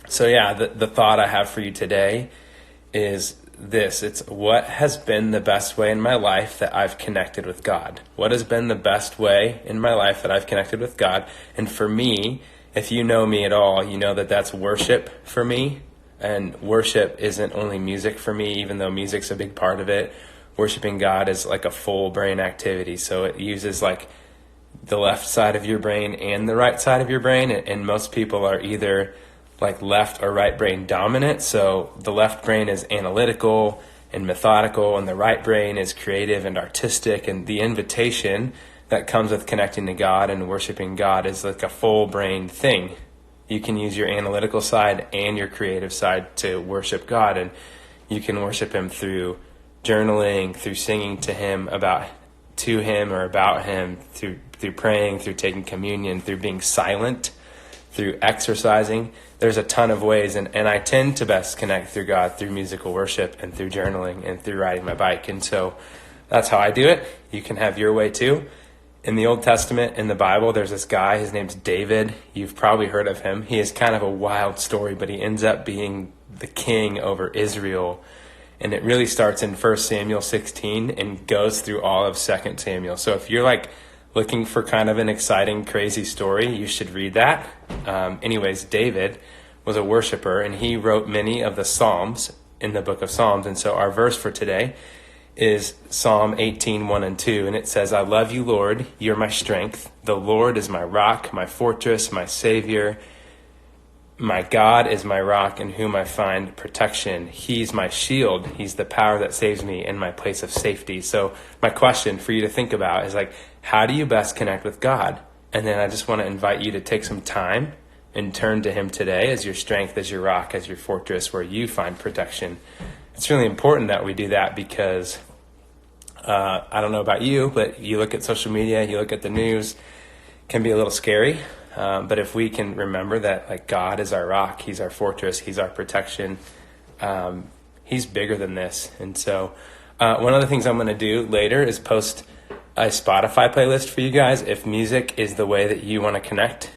So yeah, the thought I have for you today is this. It's what has been the best way in my life that I've connected with God? What has been the best way in my life that I've connected with God? And for me, if you know me at all, you know that that's worship for me. And worship isn't only music for me, even though music's a big part of it. Worshiping God is like a full brain activity. So it uses like the left side of your brain and the right side of your brain. And most people are either like left or right brain dominant. So the left brain is analytical and methodical, and the right brain is creative and artistic. And the invitation that comes with connecting to God and worshiping God is like a full brain thing. You can use your analytical side and your creative side to worship God, and you can worship him through journaling, through singing to him or about him, through praying, through taking communion, through being silent, through exercising. There's a ton of ways, and I tend to best connect through God through musical worship and through journaling and through riding my bike. And so that's how I do it. You can have your way too. In the Old Testament, in the Bible, there's this guy, his name's David. You've probably heard of him. He is kind of a wild story, but he ends up being the king over Israel. And it really starts in 1 Samuel 16 and goes through all of 2 Samuel. So if you're like looking for kind of an exciting, crazy story, you should read that. Anyways, David was a worshiper, and he wrote many of the Psalms in the book of Psalms. And so our verse for today is Psalm 18, 1 and 2. And it says, I love you, Lord. You're my strength. The Lord is my rock, my fortress, my savior. My God is my rock in whom I find protection. He's my shield. He's the power that saves me in my place of safety. So my question for you to think about is like, how do you best connect with God? And then I just want to invite you to take some time and turn to him today as your strength, as your rock, as your fortress, where you find protection. It's really important that we do that because I don't know about you, but you look at social media, you look at the news, it can be a little scary. But if we can remember that like God is our rock, he's our fortress, he's our protection, he's bigger than this. And so one of the things I'm going to do later is post a Spotify playlist for you guys. If music is the way that you want to connect